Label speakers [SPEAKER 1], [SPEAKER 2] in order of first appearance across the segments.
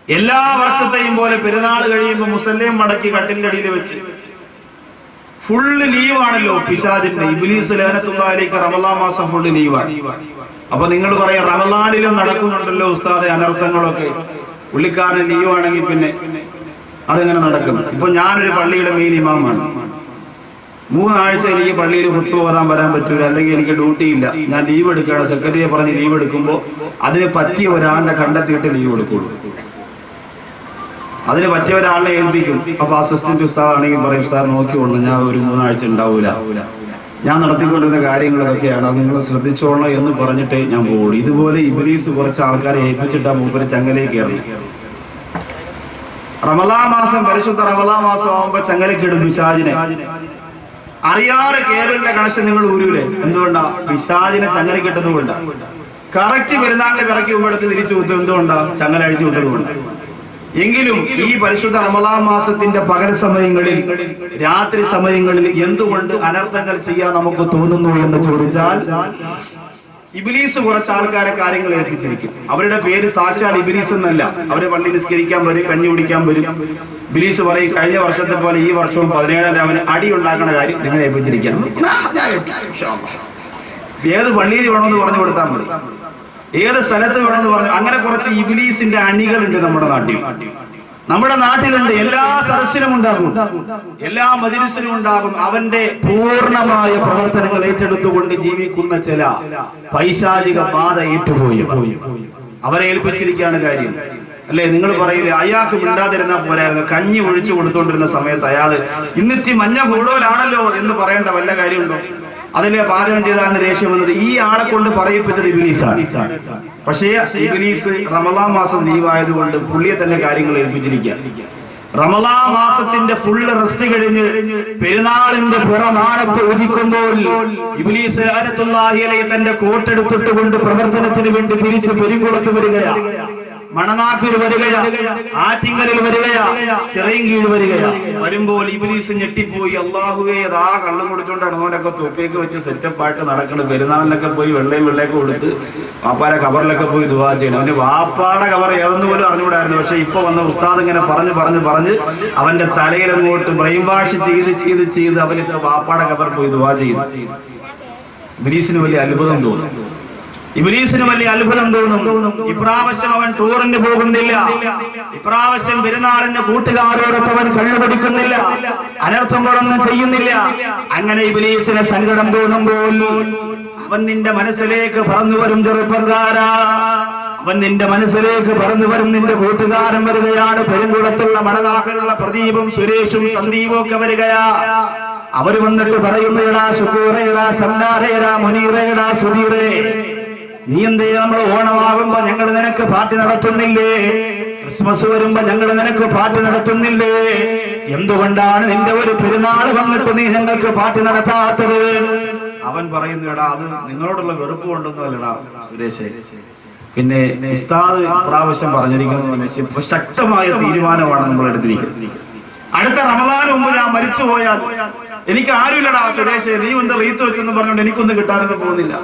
[SPEAKER 1] എല്ലാ വർഷത്തെയും പോലെ പെരുന്നാൾ കഴിയുമ്പോൾ മുസല്ലേം മടക്കി കട്ടിലിന്റെ അടിയിൽ വെച്ച് ഫുള്ള് ലീവാണല്ലോ പിശാചിന്റെ. ഇബ്ലീസ് ലഅനത്തുല്ലാഹിലേക്ക് റമളാൻ മാസം ഫുള്ള് ലീവാണ്. അപ്പൊ നിങ്ങൾ പറയാം റമളാനിലും നടക്കുന്നുണ്ടല്ലോ ഉസ്താദെ അനർത്ഥങ്ങളൊക്കെ, പുള്ളിക്കാരൻ ലീവാണെങ്കിൽ പിന്നെ അതെങ്ങനെ നടക്കും? ഇപ്പൊ ഞാനൊരു പള്ളിയുടെ മെയിൻ ഇമാമാണ്. 3 ആഴ്ച എനിക്ക് പള്ളിയിൽ ഖുത്ബ ഓതാൻ വരാൻ പറ്റൂല, അല്ലെങ്കിൽ എനിക്ക് ഡ്യൂട്ടി ഇല്ല, ഞാൻ ലീവ് എടുക്കുകയാണ്. സെക്രട്ടറിയെ പറഞ്ഞ് ലീവ് എടുക്കുമ്പോൾ അതിന് പറ്റിയ ഒരാളിനെ കണ്ടെത്തിയിട്ട് ലീവ് എടുക്കുള്ളൂ. അതിന് പറ്റിയ ഒരാളിനെ ഏൽപ്പിക്കും. അപ്പൊ അസിസ്റ്റന്റ് ഉസ്താദ് ആണെങ്കിൽ പറയും ഉസ്താദ് നോക്കിക്കൊള്ളു, ഞാൻ ഒരു 3 ആഴ്ച ഉണ്ടാവൂല, ഞാൻ നടത്തിക്കൊണ്ടിരുന്ന കാര്യങ്ങളൊക്കെയാണ്, അത് നിങ്ങൾ ശ്രദ്ധിച്ചോളണം എന്ന് പറഞ്ഞിട്ടേ ഞാൻ പോകുള്ളൂ. ഇതുപോലെ ഇബ്ലീസ് കുറച്ച് ആൾക്കാരെ ഏൽപ്പിച്ചിട്ടാ മൂപ്പര് ചങ്ങലേക്ക് കയറി. റമളാൻ മാസം, പരിശുദ്ധ റമളാൻ മാസം ആവുമ്പോ ചങ്ങലക്ക് ഇടും പിശാചിനെ. അറിയാതെ കേബിളിന്റെ കണക്ഷൻ നിങ്ങൾ ഊരൂലേ? എന്തുകൊണ്ടാ? പിശാചിനെ ചങ്ങലക്ക് ഇട്ടത് കൊണ്ടാ. കറക്റ്റ് പെരുന്നാളിന്റെ പിറക്കി മുമ്പെടുത്ത് തിരിച്ചു വിട്ടു. എന്തുകൊണ്ടാ? ചങ്ങല അഴിച്ചു വിട്ടത് കൊണ്ട്. എങ്കിലും ഈ പരിശുദ്ധ റമളാൻ മാസത്തിന്റെ പകൽ സമയങ്ങളിൽ, രാത്രി സമയങ്ങളിൽ എന്തുകൊണ്ട് അനർത്ഥങ്ങൾ ചെയ്യാൻ നമുക്ക് തോന്നുന്നു എന്ന് ചോദിച്ചാൽ, ഇബ്ലീസ് കുറച്ച് ആൾക്കാരെ കാര്യങ്ങൾ ഏൽപ്പിച്ചിരിക്കും. അവരുടെ പേര് സാക്ഷാൽ ഇബ്ലീസ് എന്നല്ല. അവരെ പള്ളി നിസ്കരിക്കാൻ വരും, കഞ്ഞി കുടിക്കാൻ വരും. ഇബ്ലീസ് പറയും കഴിഞ്ഞ വർഷത്തെ പോലെ ഈ വർഷവും 17-ാം രാവിലെ അടി ഉണ്ടാക്കുന്ന കാര്യം നിങ്ങൾ ഏൽപ്പിച്ചിരിക്കണം. ഏത് പള്ളിയിൽ വേണമെന്ന് പറഞ്ഞു കൊടുത്താൽ മതി, ഏത് സ്ഥലത്ത് വേണമെന്ന് പറഞ്ഞു. അങ്ങനെ കുറച്ച് ഇബ്ലീസിന്റെ അണികളുണ്ട് നമ്മുടെ നാട്ടിൽ. നമ്മുടെ നാട്ടിലുണ്ട്. എല്ലാ സദസ്സിനും ഉണ്ടാകും, എല്ലാ മജ്‌ലിസിനും ഉണ്ടാകും. അവന്റെ പൂർണ്ണമായ പ്രവർത്തനങ്ങൾ ഏറ്റെടുത്തുകൊണ്ട് ജീവിക്കുന്ന ചില പൈശാചിക ബാധ ഏറ്റുപോയി അവരെ ഏൽപ്പിച്ചിരിക്കുകയാണ് കാര്യം. അല്ലെ? നിങ്ങൾ പറയില്ലേ അയാൾക്ക് മിണ്ടാതിരുന്ന പോലെ കഞ്ഞി ഒഴിച്ചു കൊടുത്തോണ്ടിരുന്ന സമയത്ത് അയാള് ഇന്നിത്തി മഞ്ഞ കൂടുതലാണല്ലോ എന്ന് പറയേണ്ട വല്ല കാര്യമുണ്ടോ? അതിലെ പാചകം ചെയ്താണ് ദേഷ്യം വന്നത്. ഈ ആളെ കൊണ്ട് പറയിപ്പിച്ചത് ഇബ്ലീസാണ്. പക്ഷേ ഇബ്ലീസ് റമളാൻ മാസം ലീവായതുകൊണ്ട് പുള്ളിയെ തന്നെ കാര്യങ്ങൾ ഏൽപ്പിച്ചിരിക്കുക. റമളാൻ മാസത്തിന്റെ ഫുള്ള് റെസ്റ്റ് കഴിഞ്ഞ് പെരുന്നാളിന്റെ പുറമാനത്ത് ഒതുക്കുമ്പോൾ ഇബ്ലീസ് ലഅനത്തുല്ലാഹി അലൈഹി തന്റെ കോട്ടെടുത്തിട്ട് കൊണ്ട് പ്രവർത്തനത്തിന് വേണ്ടി തിരിച്ച് പെരുങ്കുളത്ത് വരികയാ, മണനാക്കിൽ വരികയാ, ആറ്റിങ്കലിൽ വരികയാ, ചിറയൻകീഴ് വരികയാ. വരുമ്പോൾ ഇബ്ലീസ് ഞെട്ടിപ്പോയി. അല്ലാഹുവേ, അതാ കള്ളം കൊടുത്തോണ്ടാണ് അവനൊക്കെ തൊപ്പിയൊക്കെ വെച്ച് സെറ്റപ്പായിട്ട് നടക്കുന്നത്. പെരുന്നാളിനൊക്കെ പോയി വെള്ളയൊക്കെ കൊടുത്ത് വാപ്പാരെ കബറിലൊക്കെ പോയി ദുആ ചെയ്യണം. അവന്റെ വാപ്പാടെ കബർ ഏതെന്ന് പോലും അറിഞ്ഞുകൂടായിരുന്നു. പക്ഷെ ഇപ്പൊ വന്ന ഉസ്താദ് ഇങ്ങനെ പറഞ്ഞ് അവന്റെ തലയിലങ്ങോട്ട് ബ്രെയിൻ വാഷ് ചെയ്ത് അവനൊക്കെ വാപ്പാടെ കബർ പോയി ദുആ ചെയ്തു. ഇബ്ലീസിന് വലിയ അത്ഭുതം തോന്നും. ഇപ്രാവശ്യം അവൻ ടൂറിന് പോകുന്നില്ല. ഇപ്രാവശ്യം പെരുന്നാളിന്റെ കൂട്ടുകാരോടൊപ്പം അവൻ കണ്ണുപിടിക്കുന്നില്ല, അനർത്ഥങ്ങളൊന്നും ചെയ്യുന്നില്ല. അങ്ങനെ ഇബ്ലീസിന് സങ്കടം തോന്നുമ്പോൾ അവൻ നിന്റെ മനസ്സിലേക്ക് പറന്നു വരും. ചെറുപ്പക്കാരാ, അവൻ നിന്റെ മനസ്സിലേക്ക് പറന്നു വരും. നിന്റെ കൂട്ടുകാരൻ വരികയാണ്. പെരുങ്കുളത്തുള്ള മണനാക്കിലുള്ള പ്രദീപും സുരേഷും സന്ദീപും ഒക്കെ വരികയാ. അവര് വന്നിട്ട് പറയുന്നേടാ ശുക്കൂറേടാ ശംനാരേടാ മുനീറേടാ സുധീറേ, നീ എന്തേ നമ്മൾ ഓണമാകുമ്പോ ഞങ്ങൾ നിനക്ക് പാർട്ടി നടത്തുന്നില്ലേ? ക്രിസ്മസ് വരുമ്പോ ഞങ്ങൾ നിനക്ക് പാർട്ടി നടത്തുന്നില്ലേ? എന്തുകൊണ്ടാണ് നിന്റെ ഒരു പെരുന്നാൾ വന്നിട്ട് നീ ഞങ്ങൾക്ക് പാർട്ടി നടത്താത്തത്? അവൻ പറയുന്നു, എടാ അത് നിങ്ങളോടുള്ള വെറുപ്പ് കൊണ്ടൊന്നും അല്ലടാ സുരേഷേ. പിന്നെ ഉസ്താദ് പ്രാവശ്യം പറഞ്ഞിരിക്കുന്നത് ശക്തമായ തീരുമാനമാണ് നമ്മൾ എടുത്തിരിക്കുന്നത്. അടുത്ത റമളാന് മുമ്പ് ഞാൻ മരിച്ചു പോയാൽ എനിക്ക് ആരുമില്ലടാ സുരേഷേ, നീ ഒന്ന് റീത്ത് വെച്ചെന്ന് പറഞ്ഞുകൊണ്ട് എനിക്കൊന്നും കിട്ടാനൊന്നും പോകുന്നില്ല.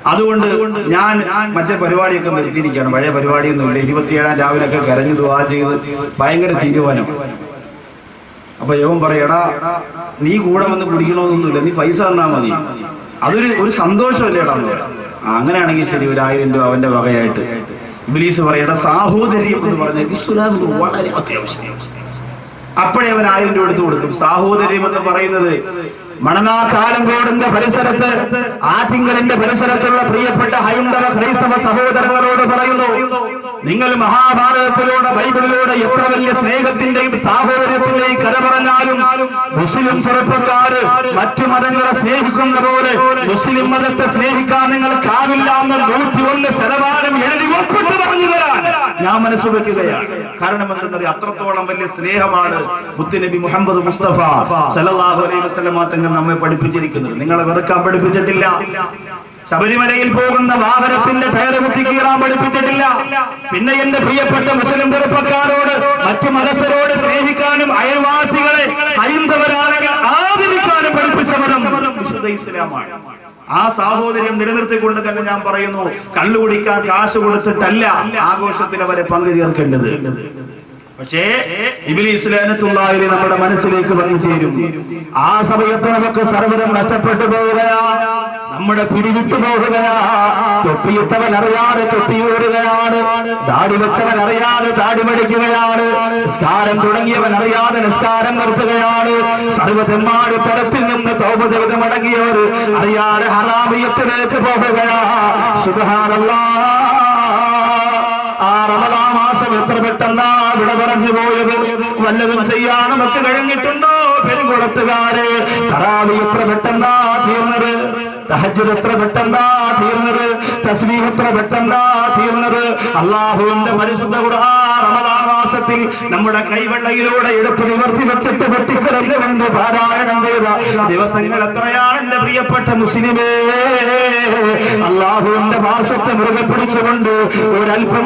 [SPEAKER 1] അതുകൊണ്ട് ഞാൻ മറ്റേ പരിപാടിയൊക്കെ നിർത്തിയിരിക്കുകയാണ്. പഴയ പരിപാടിയൊന്നുമില്ല. 27-ാം രാവിലൊക്കെ കരഞ്ഞു ദുആ ചെയ്ത് ഭയങ്കര തീരുമാനം. അപ്പൊ യവൻ പറയടാ, നീ കൂടെ വന്ന് കുടിക്കണമെന്നൊന്നുമില്ല, നീ പൈസ തന്നാ മതി, അതൊരു സന്തോഷമല്ലേടാ. അങ്ങനെയാണെങ്കിൽ ശരി, 1000 രൂപ അവന്റെ വകയായിട്ട്. ഇബ്ലീസ് പറയടാ, സാഹോദര്യം എന്ന് പറഞ്ഞാൽ ഇസ്ലാമിൽ വളരെ അത്യാവശ്യം. അപ്പോഴേ അവൻ 1000 രൂപ എടുത്തു കൊടുക്കും. സാഹോദര്യം എന്ന് പറയുന്നത് മണനാക്കാലങ്കോടിന്റെ പരിസരത്ത്, ആറ്റിങ്കലിന്റെ പരിസരത്തുള്ള പ്രിയപ്പെട്ട ഹൈന്ദവ ക്രൈസ്തവ സഹോദരങ്ങളോട് പറയുന്നു, നിങ്ങൾ മഹാഭാരതത്തിലൂടെ ബൈബിളിലൂടെ എത്ര വലിയ സ്നേഹത്തിന്റെയും സാഹോദര്യത്തിന്റെയും കര പറഞ്ഞാലും മുസ്ലിം ചെറുപ്പക്കാര് മറ്റു മതങ്ങളെ സ്നേഹിക്കുന്ന പോലെ മുസ്ലിം മതത്തെ സ്നേഹിക്കാൻ നിങ്ങൾക്കാവില്ല എന്ന് 101% എഴുതി ഒപ്പിട്ട് പറഞ്ഞു തരാൻ ഞാൻ മനസ്സ് വെക്കുകയാണ്. കാരണം എന്തെന്നറിയാം, അത്രത്തോളം വലിയ സ്നേഹമാണ് മുത്തുനബി മുഹമ്മദ് മുസ്തഫ സല്ലല്ലാഹു അലൈഹി വസല്ലം തങ്ങൾ നമ്മെ പഠിപ്പിച്ചിരിക്കുന്നത്. നിങ്ങളെ വെറുക്കാൻ പഠിപ്പിച്ചിട്ടില്ല. ശബരിമലയിൽ പോകുന്ന വാഹനത്തിന്റെ ടയർ കുത്തി കീറാൻ പഠിപ്പിച്ചിട്ടില്ല. പിന്നെ എന്റെ പ്രിയപ്പെട്ട മുസ്ലിം ചെറുപ്പക്കാരോട്, മറ്റു മതസ്ഥരോട് സ്നേഹിക്കാനും അയൽവാസികളെ ഹൈന്ദവരാണെങ്കിൽ ആദരിക്കാനും പഠിപ്പിച്ച മതം വിശുദ്ധ ഇസ്ലാമാണ്. ആ സാഹോദര്യം നിലനിർത്തിക്കൊണ്ട് തന്നെ ഞാൻ പറയുന്നു, കള്ളു കുടിക്കാൻ കാശ് കൊടുത്തിട്ടല്ല ആഘോഷത്തിൽ അവരെ പങ്കു ചേർക്കേണ്ടത്. പക്ഷേ ഇബ്ലീസ് ലഅനത്തുല്ലാഹി നമ്മുടെ മനസ്സിലേക്ക് വന്നു ചേരും. ആ സമയത്ത് നമുക്ക് സർവ്വതും നഷ്ടപ്പെട്ടു പോവുകയാ, നമ്മുടെ പിടിവിട്ടു പോവുകയാ. തൊപ്പിയിട്ടവൻ അറിയാതെ തൊപ്പിയൂരുകയാണ്, ദാടി വെച്ചവൻ അറിയാതെ ദാടി മടിക്കുകയാണ്, നിസ്കാരം തുടങ്ങിയവൻ അറിയാതെ നിസ്കാരം നിർത്തുകയാണ്. സർവ്വതെമ്മാട് തരത്തിൽ നിന്ന് തൗബ ചെയ്ത് മടങ്ങിയവർ അറിയാതെ ഹറാമിയത്തിലേക്ക് പോവുകയാ. സുബ്ഹാനല്ലാഹ്. ആ റമദാൻ മാസം എത്ര പെട്ടെന്നാ വിട പറഞ്ഞു പോയത്. വല്ലതും ചെയ്യാൻ നമുക്ക് കഴിഞ്ഞിട്ടുണ്ടോ? പെരുങ്കുളത്തുകാരെ, തറാവി എത്ര പെട്ടെന്നാ തീർന്നത്, തഹജ്ജുദ് എത്ര പെട്ടെന്നാ തീർന്നത്, തസ്ബീഹ് എത്ര പെട്ടെന്നാ തീർന്നത്. അല്ലാഹുവിന്റെ പരിശുദ്ധ ഖുർആൻ റമദാൻ മാസത്തിൽ നമ്മുടെ കൈവെള്ളയിലൂടെ എടുത്ത് നിവർത്തി വെച്ചിട്ട് വെട്ടിക്കരഞ്ഞുകൊണ്ട് പാരായണം ചെയ്ത ദിവസങ്ങൾ എത്രയാണ് എന്റെ പ്രിയപ്പെട്ട മുസ്ലിമേ. അല്ലാഹുവിന്റെ പാർശ്വത്തെ മുറുകെ പിടിച്ചുകൊണ്ട് ഒരൽപ്പം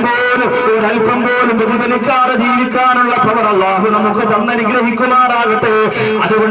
[SPEAKER 1] പോലും വ്യതിചലിക്കാതെ ജീവിക്കാനുള്ള പവർ അല്ലാഹു നമുക്ക് തന്നനുഗ്രഹിക്കുമാറാകട്ടെ. അതുകൊണ്ട്